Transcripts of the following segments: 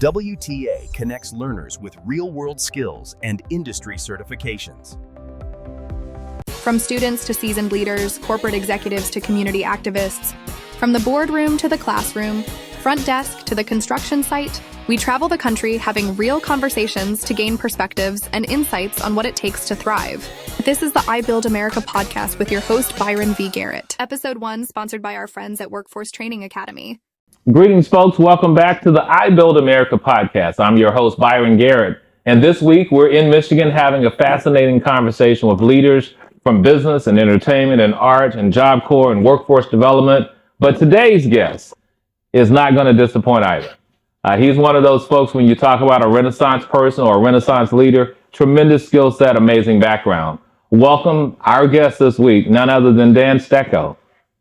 WTA connects learners with real-world skills and industry certifications. From students to seasoned leaders, corporate executives to community activists, from the boardroom to the classroom, front desk to the construction site, we travel the country having real conversations to gain perspectives and insights on what it takes to thrive. This is the iBuild America podcast with your host, Byron V. Garrett. Episode 1, sponsored by our friends at Workforce Training Academy. Greetings, folks. Welcome back to the iBuild America podcast. I'm your host, Byron Garrett. And this week, we're in Michigan having a fascinating conversation with leaders from business and entertainment and art and Job Corps and workforce development. But today's guest is not going to disappoint either. He's one of those folks when you talk about a Renaissance person or a Renaissance leader, tremendous skill set, amazing background. Welcome our guest this week, none other than Dan Stechow,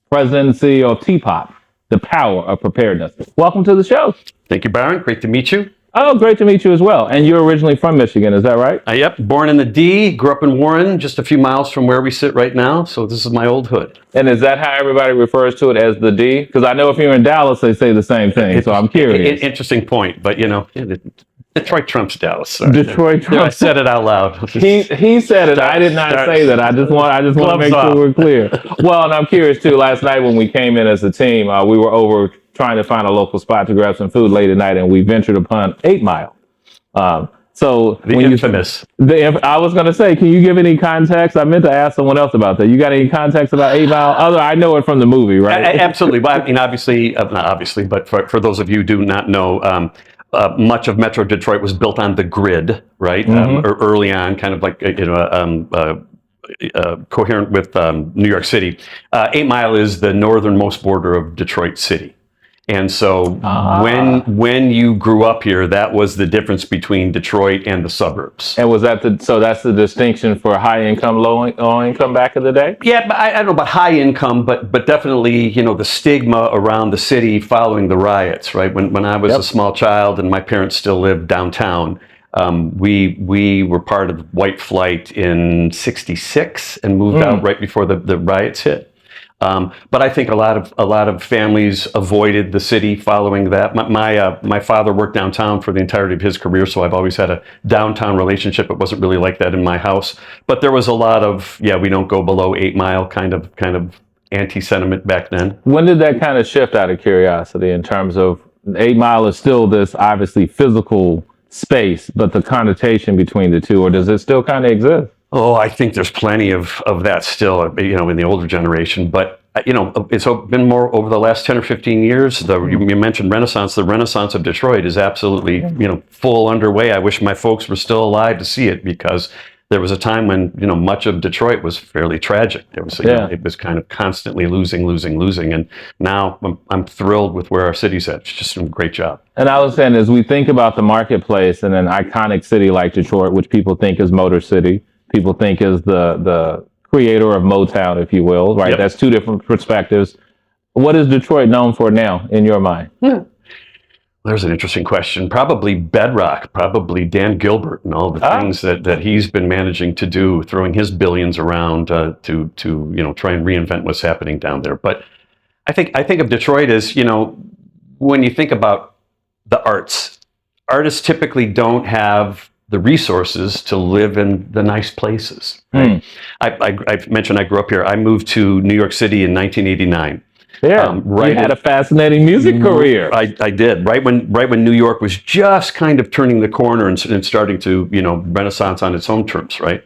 President and CEO of TPOP, the Power of Preparedness. Welcome to the show. Thank you, Byron. Great to meet you. Oh, great to meet you as well. And you're originally from Michigan, is that right? Yep. Born in the D, grew up in Warren, just a few miles from where we sit right now. So this is my old hood. And is that how everybody refers to it, as the D? Because I know if you're in Dallas, they say the same thing. So I'm curious. Interesting point. But, you know, Detroit trumps Dallas. Sorry. Detroit trumps. I said it out loud. He said it. I did not say that. I just want to make sure we're clear. Well, and I'm curious too. Last night when we came in as a team, we were over trying to find a local spot to grab some food late at night, and we ventured upon 8 Mile. So the infamous. I was going to say, can you give any context? I meant to ask someone else about that. You got any context about 8 Mile? I know it from the movie, right? Absolutely. Well, I mean, obviously, not obviously, but for those of you who do not know, much of Metro Detroit was built on the grid, right? Or early on, kind of like coherent with New York City. 8 Mile is the northernmost border of Detroit City. And so when you grew up here, that was the difference between Detroit and the suburbs. And was that so that's the distinction for high income, low income back in the day? Yeah, but I don't know about high income, but definitely, you know, the stigma around the city following the riots, right? When I was a small child and my parents still lived downtown, we were part of white flight in '66 and moved out right before the riots hit. But I think a lot of families avoided the city following that. My father worked downtown for the entirety of his career, so I've always had a downtown relationship. It wasn't really like that in my house, but there was a lot of we don't go below 8 Mile kind of anti-sentiment back then. When did that kind of shift, out of curiosity, in terms of 8 Mile is still this obviously physical space, but the connotation between the two, or does it still kind of exist? Oh, I think there's plenty of that still, you know, in the older generation. But, you know, it's been more over the last 10 or 15 years. You mentioned Renaissance. The Renaissance of Detroit is absolutely, you know, full underway. I wish my folks were still alive to see it, because there was a time when, you know, much of Detroit was fairly tragic. There was, it was kind of constantly losing. And now I'm thrilled with where our city's at. It's just a great job. And I was saying, as we think about the marketplace in an iconic city like Detroit, which people think is Motor City, people think is the creator of Motown, if you will, right? Yep. That's two different perspectives. What is Detroit known for now, in your mind? There's an interesting question. Probably bedrock, probably Dan Gilbert and all the things that he's been managing to do, throwing his billions around to you know, try and reinvent what's happening down there. But I think of Detroit as, you know, when you think about the arts, artists typically don't have the resources to live in the nice places. Right? I mentioned I grew up here. I moved to New York City in 1989. Yeah, you had a fascinating music career. I did. Right when New York was just kind of turning the corner and starting to, you know, renaissance on its own terms, right?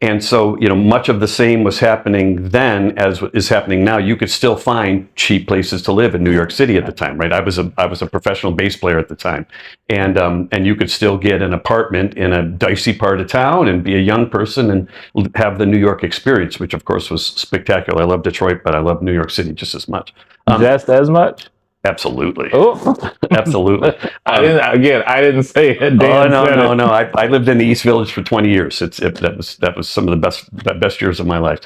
And so, you know, much of the same was happening then as is happening now. You could still find cheap places to live in New York City at the time, right? I was a professional bass player at the time, and you could still get an apartment in a dicey part of town and be a young person and have the New York experience, which of course was spectacular. I love Detroit, but I love New York City just as much. Just as much? Absolutely. Oh, absolutely. I didn't say it. No. I lived in the East Village for 20 years. That was some of the best years of my life.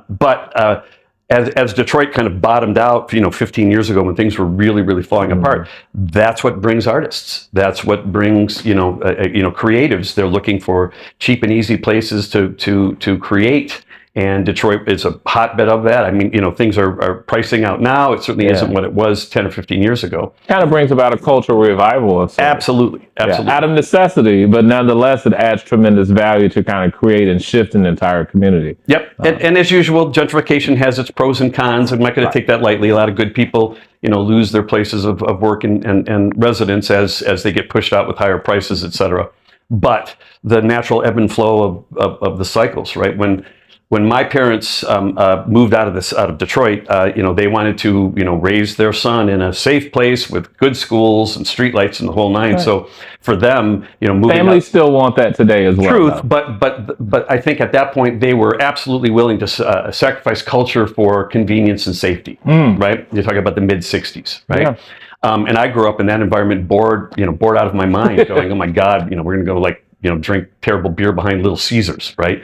But as Detroit kind of bottomed out, you know, 15 years ago when things were really, really falling apart, that's what brings artists. That's what brings, creatives. They're looking for cheap and easy places to create And Detroit is a hotbed of that. I mean, things are pricing out now. It certainly isn't what it was 10 or 15 years ago. Kind of brings about a cultural revival of sorts. Absolutely. Yeah, out of necessity, but nonetheless, it adds tremendous value to kind of create and shift an entire community. Yep. And as usual, gentrification has its pros and cons. I'm not going to take that lightly. A lot of good people, lose their places of work and residence as they get pushed out with higher prices, et cetera. But the natural ebb and flow of the cycles, right? When my parents moved out of Detroit, they wanted to raise their son in a safe place with good schools and streetlights and the whole nine. Right. So for them, moving families still want that today as well. Truth, but I think at that point they were absolutely willing to sacrifice culture for convenience and safety. Right? You're talking about the mid '60s, right? Yeah. And I grew up in that environment, bored out of my mind, going, oh my God, we're going to go drink terrible beer behind Little Caesars, right?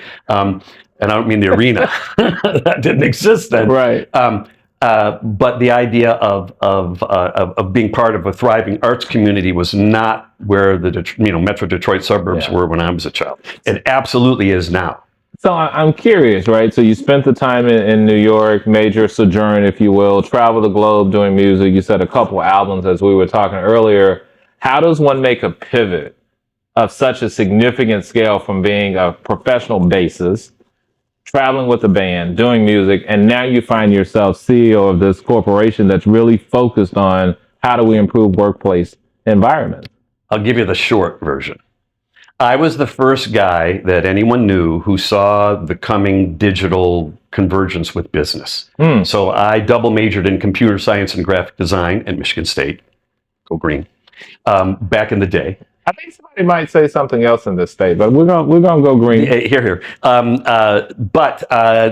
And I don't mean the arena. That didn't exist then. Right. But the idea of being part of a thriving arts community was not where the Metro Detroit suburbs were when I was a child. It absolutely is now. So I'm curious, right? So you spent the time in New York, made your sojourn, if you will, traveled the globe doing music. You said a couple albums, as we were talking earlier. How does one make a pivot of such a significant scale from being a professional bassist, traveling with a band, doing music, and now you find yourself CEO of this corporation that's really focused on how do we improve workplace environments? I'll give you the short version. I was the first guy that anyone knew who saw the coming digital convergence with business. So I double majored in computer science and graphic design at Michigan State. Go green. Back in the day. I think somebody might say something else in this state, but we're gonna go green. Here. But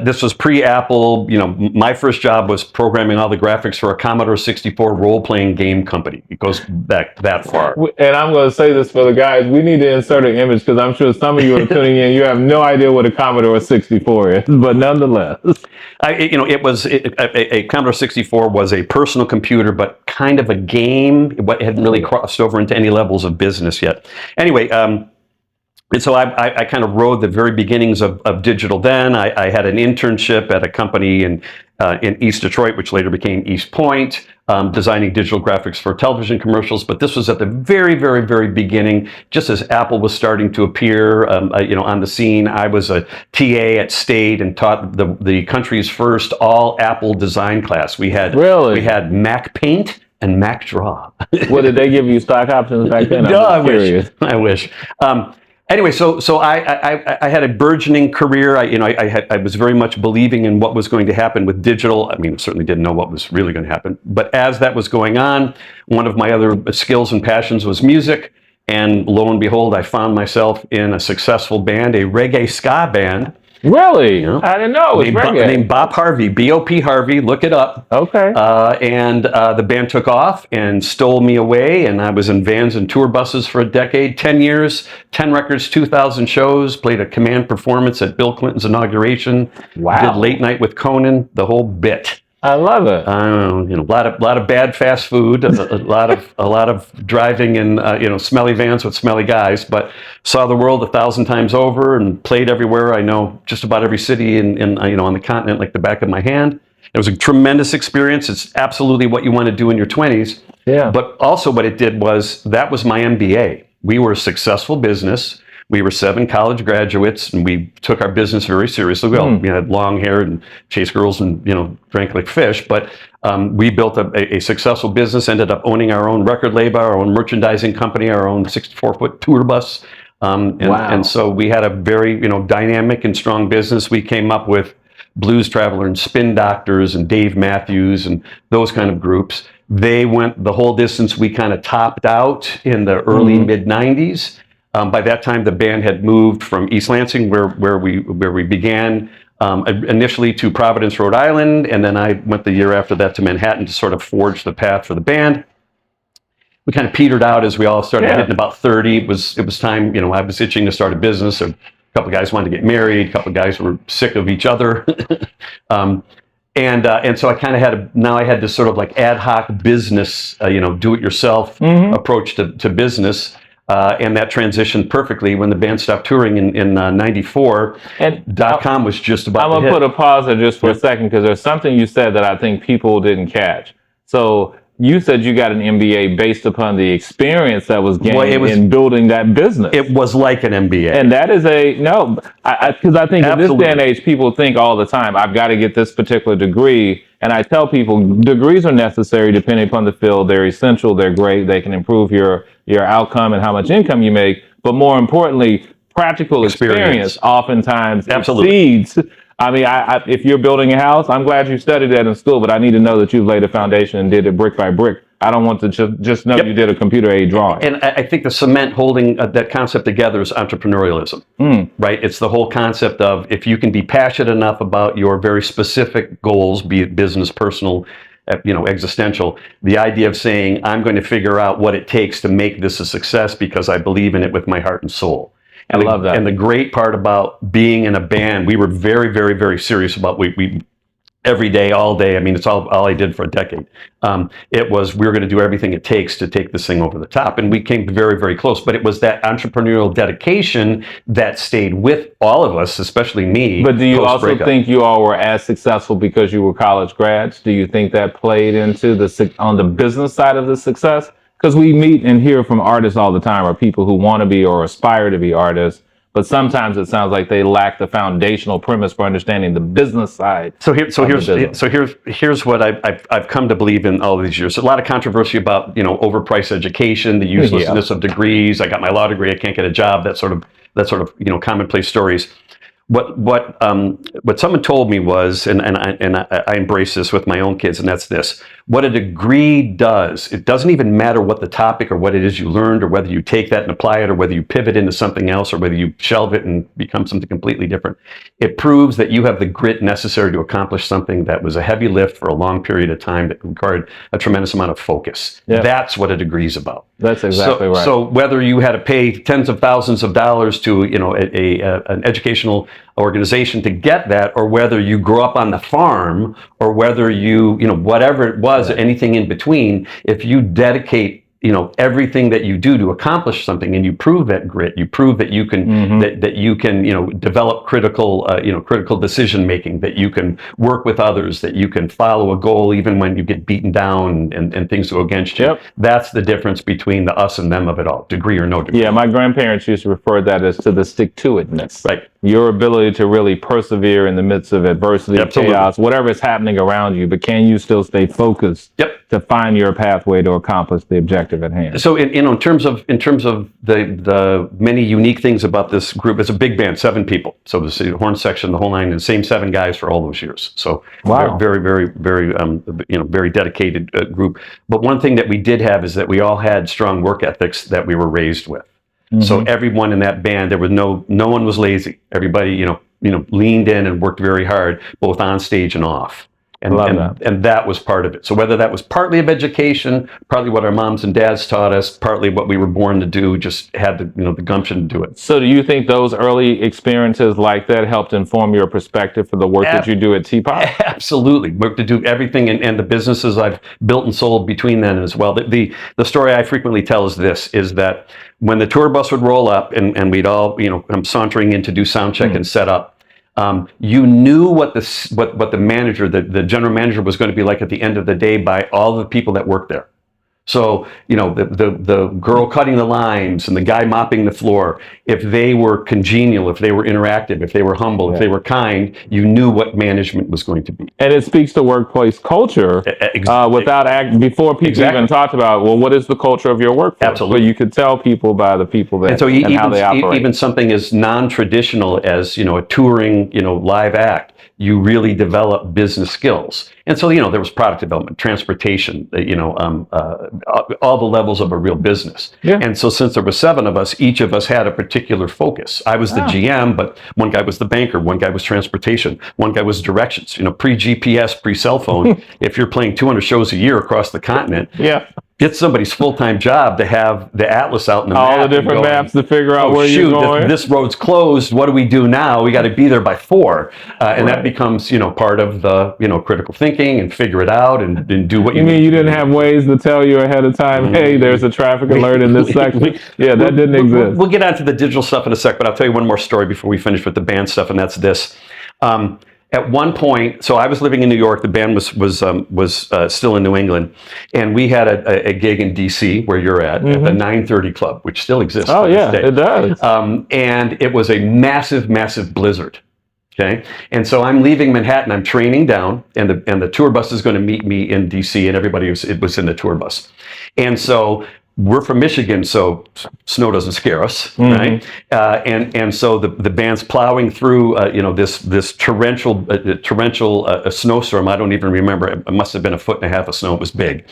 this was pre-Apple. My first job was programming all the graphics for a Commodore 64 role-playing game company. It goes back that far. And I'm going to say this for the guys. We need to insert an image because I'm sure some of you are tuning in. You have no idea what a Commodore 64 is, but nonetheless, it was a Commodore 64 was a personal computer, but kind of a game. It hadn't really crossed over into any levels of business yet. Anyway, and so I kind of rode the very beginnings of digital then. I had an internship at a company in East Detroit, which later became East Point, designing digital graphics for television commercials. But this was at the very, very, very beginning, just as Apple was starting to appear, on the scene. I was a TA at State and taught the country's first all Apple design class. We had Mac Paint and Mac Draw. What, did they give you stock options back then? No, I wish. Anyway, so I had a burgeoning career. I was very much believing in what was going to happen with digital. I mean, certainly didn't know what was really going to happen. But as that was going on, one of my other skills and passions was music. And lo and behold, I found myself in a successful band, a reggae ska band. Really? I didn't know it was reggae. Named Bop Harvey, B-O-P Harvey, look it up. Okay. And the band took off and stole me away, and I was in vans and tour buses for a decade, 10 years, 10 records, 2,000 shows, played a command performance at Bill Clinton's inauguration. Wow. Did Late Night with Conan, the whole bit. I love it. A lot of bad fast food, a lot of driving in smelly vans with smelly guys, but saw the world 1,000 times over and played everywhere. I know just about every city on the continent like the back of my hand. It was a tremendous experience. It's absolutely what you want to do in your 20s. Yeah. But also what it did was that was my MBA. We were a successful business. We were 7 college graduates, and we took our business very seriously. We had long hair and chased girls and drank like fish. But we built a successful business. Ended up owning our own record label, our own merchandising company, our own 64-foot tour bus. And so we had a very dynamic and strong business. We came up with Blues Traveler and Spin Doctors and Dave Matthews and those kind of groups. They went the whole distance. We kind of topped out in the early mid 90s. By that time, the band had moved from East Lansing, where we began, initially to Providence, Rhode Island, and then I went the year after that to Manhattan to sort of forge the path for the band. We kind of petered out as we all started hitting about 30. It was time, I was itching to start a business. A couple of guys wanted to get married. A couple of guys were sick of each other. And so I kind of had this sort of like ad hoc business, do-it-yourself approach to business. And that transitioned perfectly when the band stopped touring in 94. And .com was just about I'm going to put a pause there just for a second, because there's something you said that I think people didn't catch. So you said you got an MBA based upon the experience that was gained in building that business. It was like an MBA. And that is because I think in this day and age, people think all the time, I've got to get this particular degree. And I tell people degrees are necessary depending upon the field. They're essential. They're great. They can improve your outcome and how much income you make. But more importantly, practical experience oftentimes exceeds. I mean, if you're building a house, I'm glad you studied that in school, but I need to know that you've laid a foundation and did it brick by brick. I don't want to just know you did a computer aided drawing. And I think the cement holding that concept together is entrepreneurialism, right? It's the whole concept of, if you can be passionate enough about your very specific goals, be it business, personal, existential, the idea of saying, I'm going to figure out what it takes to make this a success because I believe in it with my heart and soul. And I love that. And the great part about being in a band, we were very, very, very serious about we every day, all day. I mean, it's all I did for a decade. It was, we were going to do everything it takes to take this thing over the top. And we came very, very close. But it was that entrepreneurial dedication that stayed with all of us, especially me. But do you also think you all were as successful because you were college grads? Do you think that played into on the business side of the success? Because we meet and hear from artists all the time, or people who want to be or aspire to be artists, but sometimes it sounds like they lack the foundational premise for understanding the business side. Here's what I've come to believe in all these years. A lot of controversy about overpriced education, the uselessness of degrees. I got my law degree, I can't get a job. That sort of commonplace stories. What someone told me was, and I embrace this with my own kids, and that's this: what a degree does, it doesn't even matter what the topic or what it is you learned, or whether you take that and apply it, or whether you pivot into something else, or whether you shelve it and become something completely different. It proves that you have the grit necessary to accomplish something that was a heavy lift for a long period of time that required a tremendous amount of focus. Yeah. That's what a degree is about. That's exactly right. So whether you had to pay tens of thousands of dollars to an educational organization to get that, or whether you grew up on the farm, or whether you whatever it was, anything in between, if you dedicate everything that you do to accomplish something, and you prove that grit, you prove that you can that you can develop critical decision making, that you can work with others, that you can follow a goal even when you get beaten down and things go against you. Yep. That's the difference between the us and them of it all, degree or no degree. Yeah, my grandparents used to refer that as to the stick-to-itness. Right. Your ability to really persevere in the midst of adversity, chaos, whatever is happening around you, but can you still stay focused to find your pathway to accomplish the objective at hand? So in terms of the many unique things about this group, it's a big band, 7 people. So the horn section, the whole nine, and same 7 guys for all those years. So very, very, very, very dedicated group. But one thing that we did have is that we all had strong work ethics that we were raised with. So everyone in that band, there was no one was lazy. Everybody, leaned in and worked very hard, both on stage and off. And that was part of it. So whether that was partly of education, partly what our moms and dads taught us, partly what we were born to do, just had the gumption to do it. So do you think those early experiences like that helped inform your perspective for the work that you do at TPOP? Absolutely. Work to do everything, and the businesses I've built and sold between then as well. The story I frequently tell is this, is that when the tour bus would roll up and we'd all, come sauntering in to do sound check and set up, you knew what the manager, the general manager, was going to be like at the end of the day by all the people that worked there. So, the girl cutting the lines and the guy mopping the floor, if they were congenial, if they were interactive, if they were humble, if they were kind, you knew what management was going to be. And it speaks to workplace culture before people even talked about, well, what is the culture of your workforce? Absolutely. But you could tell people by the people that, and how they operate. Even something as non-traditional as, a touring, live act, you really develop business skills. And so, there was product development, transportation, all the levels of a real business. Yeah. And so since there were 7 of us, each of us had a particular focus. I was the GM, but one guy was the banker, one guy was transportation, one guy was directions, pre-GPS, pre-cell phone. If you're playing 200 shows a year across the continent, it's somebody's full-time job to have the atlas out in the All map the different maps to figure out where you're going. This road's closed. What do we do now? We got to be there by 4, and that becomes part of the critical thinking and figure it out and do what you mean. You didn't do. have ways to tell you ahead of time, hey, there's a traffic alert in this section. Yeah, that didn't exist. We'll get onto the digital stuff in a sec, but I'll tell you one more story before we finish with the band stuff, and that's this. At one point, so I was living in New York. The band was still in New England, and we had a gig in DC where you're at the 930 Club, which still exists. Oh yeah, it does. And it was a massive, massive blizzard. Okay, and so I'm leaving Manhattan. I'm training down, and the tour bus is going to meet me in DC, and everybody was in the tour bus, and so. We're from Michigan, so snow doesn't scare us, right? And so the band's plowing through, this torrential snowstorm. I don't even remember. It must have been 1.5 feet of snow. It was big.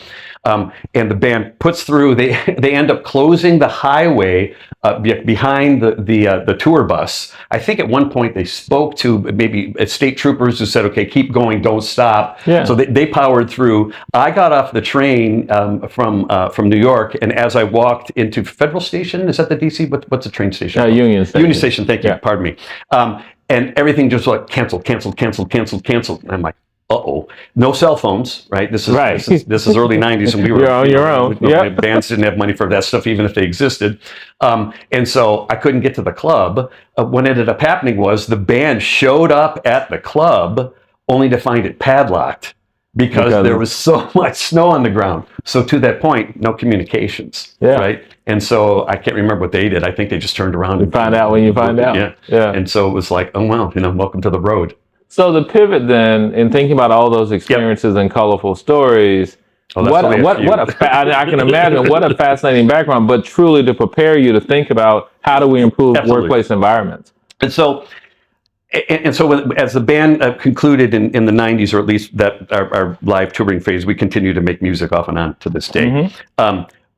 And the band puts through. They end up closing the highway behind the tour bus. I think at one point they spoke to maybe state troopers who said, "Okay, keep going, don't stop." Yeah. So they powered through. I got off the train from New York, and as I walked into Federal Station, is that the DC? What's the train station? Union Station. Union Station. Thank you. Yeah. Pardon me. And everything just like canceled. And I'm like, uh-oh. No cell phones, right? This is early 90s, and we were You're on your own. Bands didn't have money for that stuff, even if they existed. And so I couldn't get to the club. What ended up happening was the band showed up at the club only to find it padlocked because there was so much snow on the ground. So to that point, no communications, right? And so I can't remember what they did. I think they just turned around. You find out when you find out. Yeah. And so it was like, oh, well, welcome to the road. So the pivot then, in thinking about all those experiences and colorful stories, I can imagine what a fascinating background, but truly to prepare you to think about how do we improve workplace environments. And so as the band concluded in the 90s, or at least that our live touring phase, we continue to make music off and on to this day.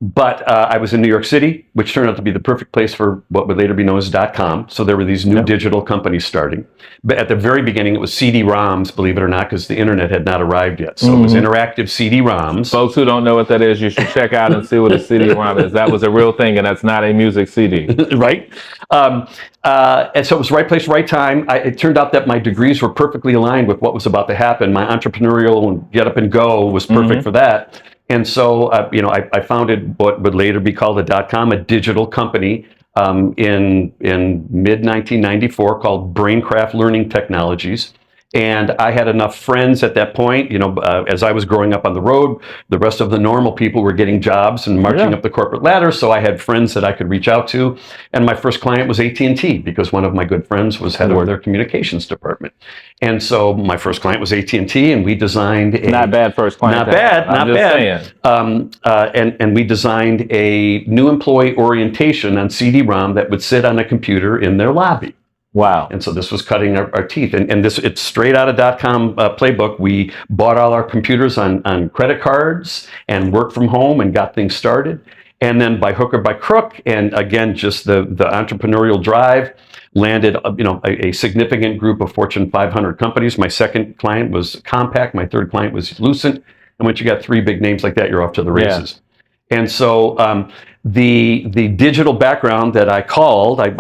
But I was in New York City, which turned out to be the perfect place for what would later be known as .com. So there were these new digital companies starting. But at the very beginning, it was CD-ROMs, believe it or not, because the internet had not arrived yet. So it was interactive CD-ROMs. Folks who don't know what that is, you should check out and see what a CD-ROM is. That was a real thing, and that's not a music CD. Right? And so it was right place, right time. It turned out that my degrees were perfectly aligned with what was about to happen. My entrepreneurial and get up and go was perfect for that. And so, I founded what would later be called a .com, a digital company in mid-1994 called Braincraft Learning Technologies. And I had enough friends at that point, as I was growing up on the road, the rest of the normal people were getting jobs and marching up the corporate ladder. So I had friends that I could reach out to. And my first client was AT&T, because one of my good friends was head of their communications department. And so my first client was AT&T, and we designed not bad first client. Not bad. And we designed a new employee orientation on CD-ROM that would sit on a computer in their lobby. Wow. And so this was cutting our teeth. And it's straight out of .com playbook. We bought all our computers on credit cards and worked from home and got things started. And then by hook or by crook, and again, just the entrepreneurial drive, landed a significant group of Fortune 500 companies. My second client was Compaq. My third client was Lucent. And once you got 3 big names like that, you're off to the races. Yeah. And so the digital background that I called, I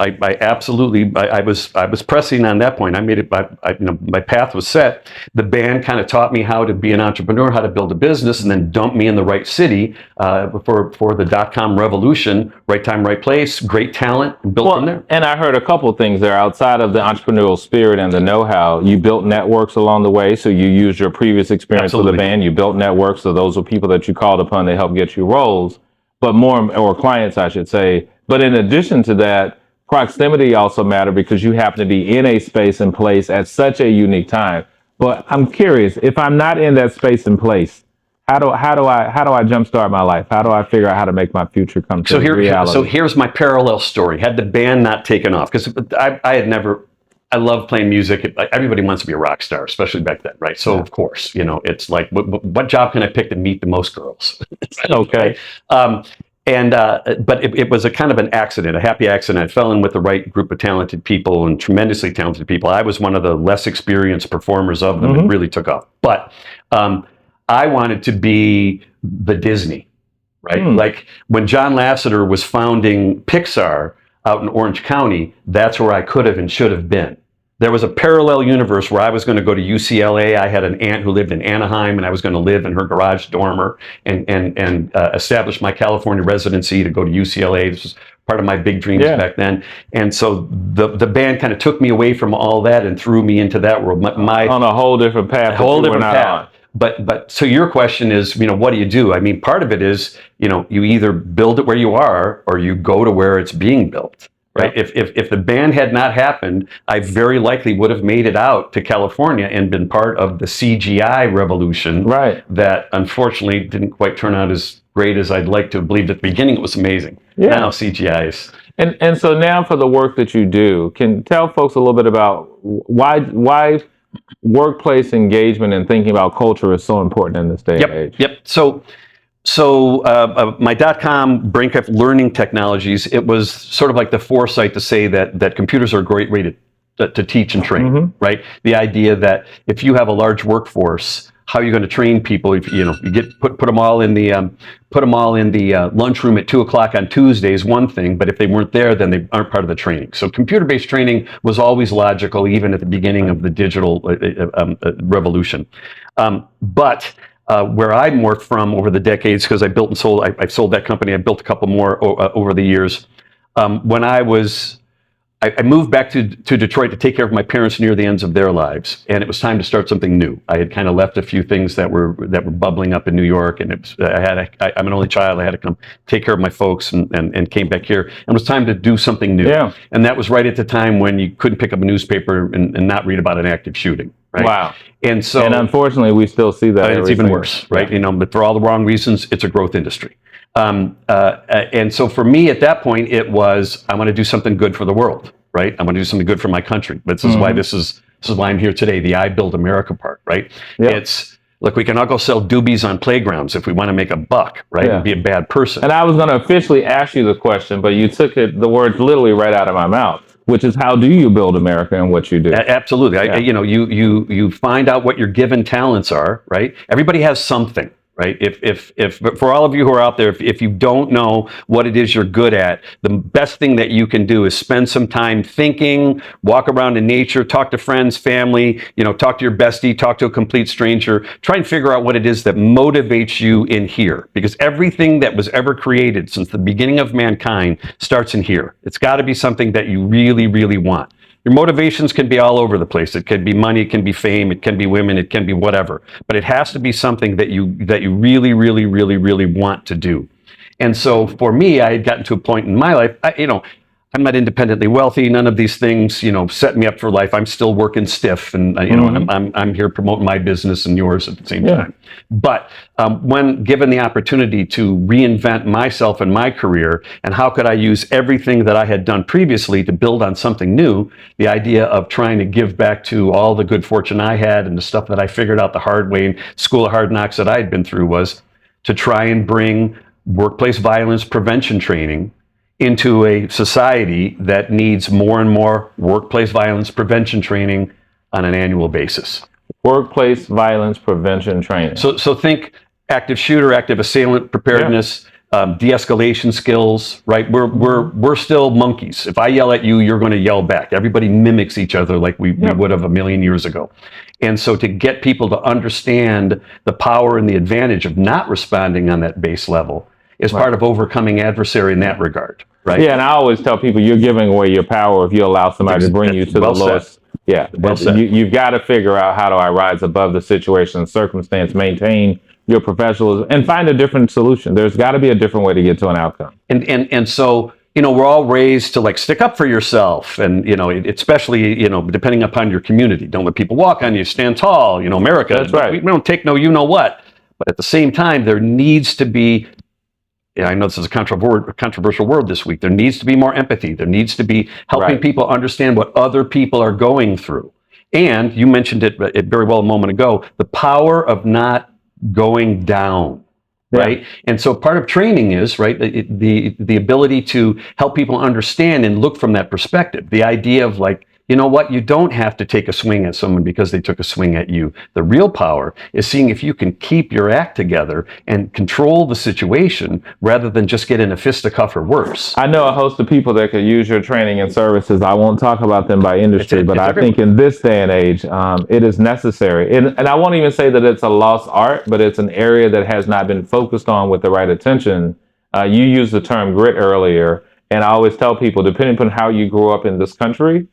was pressing on that point. I made it. My path was set. The band kind of taught me how to be an entrepreneur, how to build a business, and then dumped me in the right city for the .com revolution. Right time, right place. Great talent, and built from there. And I heard a couple of things there outside of the entrepreneurial spirit and the know-how. You built networks along the way, so you used your previous experience with the band. You built networks, so those were people that you called upon to help get you roles. But or clients, I should say. But in addition to that, proximity also mattered because you happen to be in a space and place at such a unique time. But I'm curious, if I'm not in that space and place, how do I jumpstart my life? How do I figure out how to make my future come to reality? So here's my parallel story. Had the band not taken off, because I love playing music. Everybody wants to be a rock star, especially back then, right? So of course, it's like, what job can I pick to meet the most girls? Okay. But it was a kind of an accident, a happy accident. I fell in with the right group of talented people and tremendously talented people. I was one of the less experienced performers of them. It really took off. But I wanted to be the Disney, right? Like when John Lasseter was founding Pixar out in Orange County, that's where I could have and should have been. There was a parallel universe where I was going to go to UCLA. I had an aunt who lived in Anaheim, and I was going to live in her garage dormer and establish my California residency to go to UCLA. This was part of my big dreams back then. And so the band kind of took me away from all that and threw me into that world. On a whole different path. A whole different path. But so your question is, what do you do? I mean, part of it is, you either build it where you are or you go to where it's being built. Right. If the band had not happened, I very likely would have made it out to California and been part of the CGI revolution. Right. That unfortunately didn't quite turn out as great as I'd like to have believed at the beginning. It was amazing. Yeah. Now CGI is. And so now for the work that you do, can tell folks a little bit about why workplace engagement and thinking about culture is so important in this day and age. Yep. So my .com Braincraft Learning Technologies, it was sort of like the foresight to say that computers are a great way to teach and train, right? The idea that if you have a large workforce, how are you going to train people? If you put them all in the lunchroom at 2:00 on Tuesday is one thing, but if they weren't there, then they aren't part of the training. So computer-based training was always logical, even at the beginning of the digital revolution. But where I morphed from over the decades, because I built and sold, I've sold that company. I built a couple more over the years. When I moved back to Detroit to take care of my parents near the ends of their lives, and it was time to start something new. I had kind of left a few things that were bubbling up in New York, and I'm an only child. I had to come take care of my folks, and came back here. And it was time to do something new. Yeah. And that was right at the time when you couldn't pick up a newspaper and not read about an active shooting. Right? Wow. And unfortunately, we still see that. It's even worse, right? Yeah. But for all the wrong reasons, it's a growth industry. And so for me at that point, it was, I want to do something good for the world, right? I want to do something good for my country. This is why this is why I'm here today, the iBuild America part, right? Yep. It's, look, we can all go sell doobies on playgrounds if we want to make a buck, right? And be a bad person. And I was going to officially ask you the question, but you took the words literally right out of my mouth, which is, how do you build America and what you do? Absolutely. Yeah. You find out what your given talents are, right? Everybody has something. Right. If for all of you who are out there, if you don't know what it is you're good at, the best thing that you can do is spend some time thinking, walk around in nature, talk to friends, family, talk to your bestie, talk to a complete stranger, try and figure out what it is that motivates you in here. Because everything that was ever created since the beginning of mankind starts in here. It's got to be something that you really, really want. Your motivations can be all over the place. It can be money, it can be fame, it can be women, it can be whatever. But it has to be something that you really, really, really, really want to do. And so for me, I had gotten to a point in my life, I'm not independently wealthy. None of these things, set me up for life. I'm still working stiff, and I'm here promoting my business and yours at the same time. But when given the opportunity to reinvent myself and my career, and how could I use everything that I had done previously to build on something new, the idea of trying to give back to all the good fortune I had and the stuff that I figured out the hard way in School of Hard Knocks that I had been through, was to try and bring workplace violence prevention training into a society that needs more and more workplace violence prevention training on an annual basis. Workplace violence prevention training. So think active shooter, active assailant preparedness, de-escalation skills, right? We're still monkeys. If I yell at you, you're going to yell back. Everybody mimics each other like we would have a million years ago. And so to get people to understand the power and the advantage of not responding on that base level is part of overcoming adversary in that regard, right? Yeah, and I always tell people, you're giving away your power if you allow somebody to bring you to the lowest. Yeah, you've got to figure out, how do I rise above the situation and circumstance, maintain your professionalism, and find a different solution. There's got to be a different way to get to an outcome. And so, we're all raised to stick up for yourself, and especially depending upon your community. Don't let people walk on you. Stand tall. America. That's right. We don't take no you know what. But at the same time, there needs to be. I know this is a controversial word this week. There needs to be more empathy. There needs to be helping people understand what other people are going through. And you mentioned it very well a moment ago, the power of not going down, right? And so part of training is, right, the ability to help people understand and look from that perspective. The idea of you know what? You don't have to take a swing at someone because they took a swing at you. The real power is seeing if you can keep your act together and control the situation rather than just get in a fisticuff or worse. I know a host of people that could use your training and services. I won't talk about them by industry, but I think in this day and age, it is necessary. And I won't even say that it's a lost art, but it's an area that has not been focused on with the right attention. You used the term grit earlier, and I always tell people, depending upon how you grew up in this country,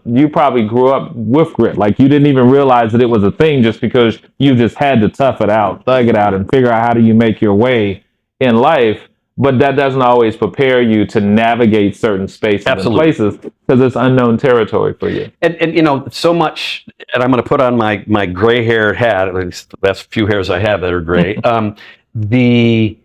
you probably grew up with grit. Like you didn't even realize that it was a thing just because you just had to tough it out, thug it out, and figure out how do you make your way in life. But that doesn't always prepare you to navigate certain spaces and places because it's unknown territory for you. And you know, so much, and I'm going to put on my gray hair hat, at least that's few hairs I have that are gray. The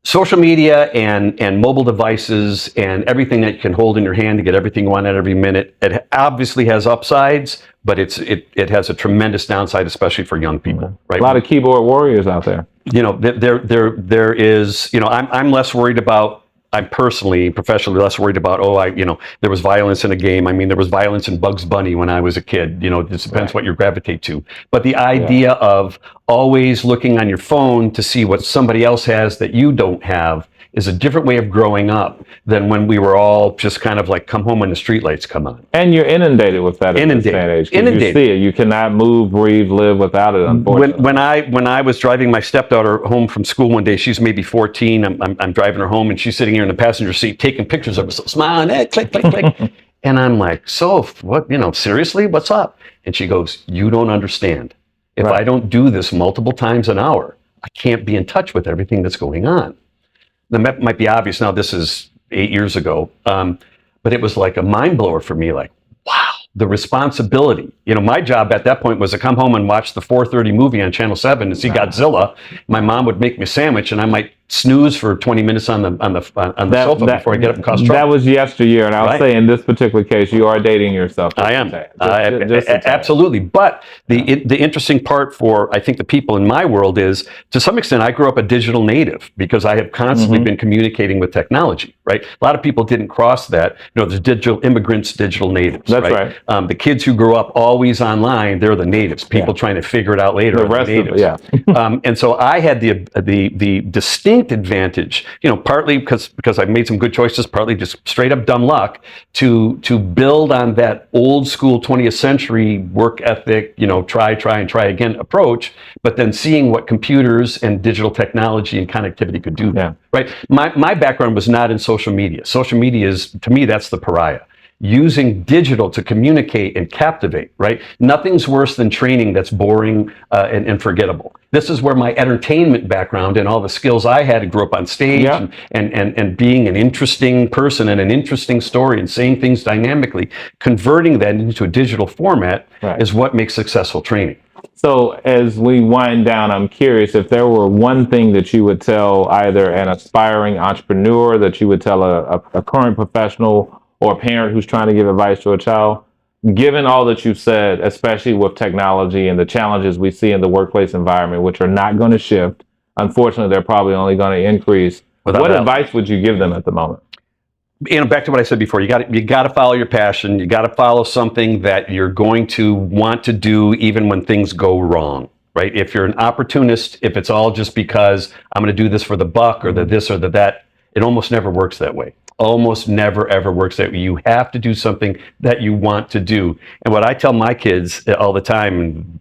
social media and mobile devices and everything that you can hold in your hand to get everything you want at every minute, it obviously has upsides, but it has a tremendous downside, especially for young people. Right? A lot of keyboard warriors out there. You know, there is, you know, I'm less worried about, I'm personally, professionally less worried about, there was violence in a game. I mean, there was violence in Bugs Bunny when I was a kid. You know, it just depends what you gravitate to. But the idea of always looking on your phone to see what somebody else has that you don't have is a different way of growing up than when we were all just kind of like come home when the streetlights come on. And you're inundated with that in this day and age. You see it. You cannot move, breathe, live without it, unfortunately. When I was driving my stepdaughter home from school one day, she's maybe 14, I'm driving her home and she's sitting here in the passenger seat taking pictures of herself, smiling, click, click, click. And I'm like, so what, seriously, what's up? And she goes, you don't understand. If I don't do this multiple times an hour, I can't be in touch with everything that's going on. That might be obvious now, this is 8 years ago, but it was like a mind blower for me, like, wow, the responsibility. My job at that point was to come home and watch the 4:30 movie on Channel 7 and see Godzilla. My mom would make me a sandwich and I might snooze for 20 minutes on the sofa before I get up and cause trouble. That was yesteryear, and I'll say in this particular case, you are dating yourself. I am. Absolutely. But the interesting part for, I think, the people in my world is, to some extent, I grew up a digital native because I have constantly been communicating with technology, right? A lot of people didn't cross that. There's digital immigrants, digital natives. That's right. The kids who grew up always online, they're the natives. People trying to figure it out later. The rest of it, and so I had the distinct advantage, partly because I made some good choices, partly just straight up dumb luck, to build on that old school 20th century work ethic, try again approach, but then seeing what computers and digital technology and connectivity could do. Right? My background was not in social media. Social media is, to me, that's the pariah. Using digital to communicate and captivate, right? Nothing's worse than training that's boring and forgettable. This is where my entertainment background and all the skills I had to grow up on stage and being an interesting person and an interesting story and saying things dynamically, converting that into a digital format is what makes successful training. So as we wind down, I'm curious if there were one thing that you would tell either an aspiring entrepreneur, that you would tell a current professional, or a parent who's trying to give advice to a child, given all that you've said, especially with technology and the challenges we see in the workplace environment, which are not going to shift. Unfortunately, they're probably only going to increase. What advice would you give them at the moment? Back to what I said before, you got to follow your passion. You got to follow something that you're going to want to do even when things go wrong. Right? If you're an opportunist, if it's all just because I'm going to do this for the buck or the this or the that, it almost never works that way. Almost never, ever works that way. You have to do something that you want to do. And what I tell my kids all the time, and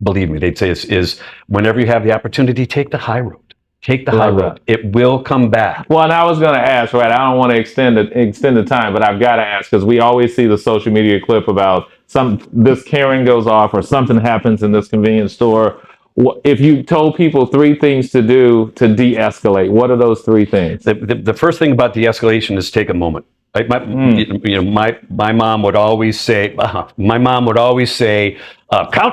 believe me, they'd say is whenever you have the opportunity, take the high road. Take the high road. It will come back. Well, and I was going to ask, I don't want to extend the time, but I've got to ask, because we always see the social media clip about this Karen goes off or something happens in this convenience store. If you told people 3 things to do to de-escalate, what are those 3 things? The first thing about de-escalation is take a moment. Right? My mom would always say, count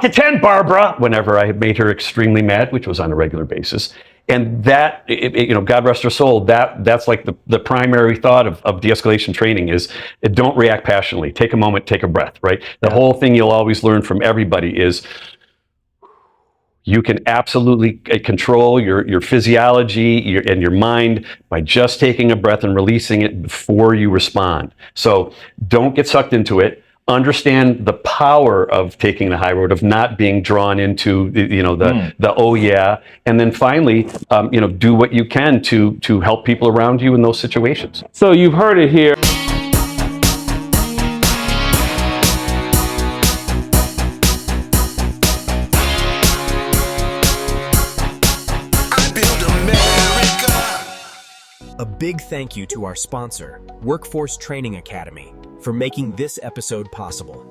to 10, Barbara, whenever I had made her extremely mad, which was on a regular basis. And that, God rest her soul, that's like the primary thought of de-escalation training is don't react passionately. Take a moment, take a breath, right? The whole thing you'll always learn from everybody is you can absolutely control your physiology and your mind by just taking a breath and releasing it before you respond. So don't get sucked into it. understand the power of taking the high road, of not being drawn into the oh yeah, and then finally, do what you can to help people around you in those situations. So you've heard it here. A big thank you to our sponsor, Workforce Training Academy, for making this episode possible.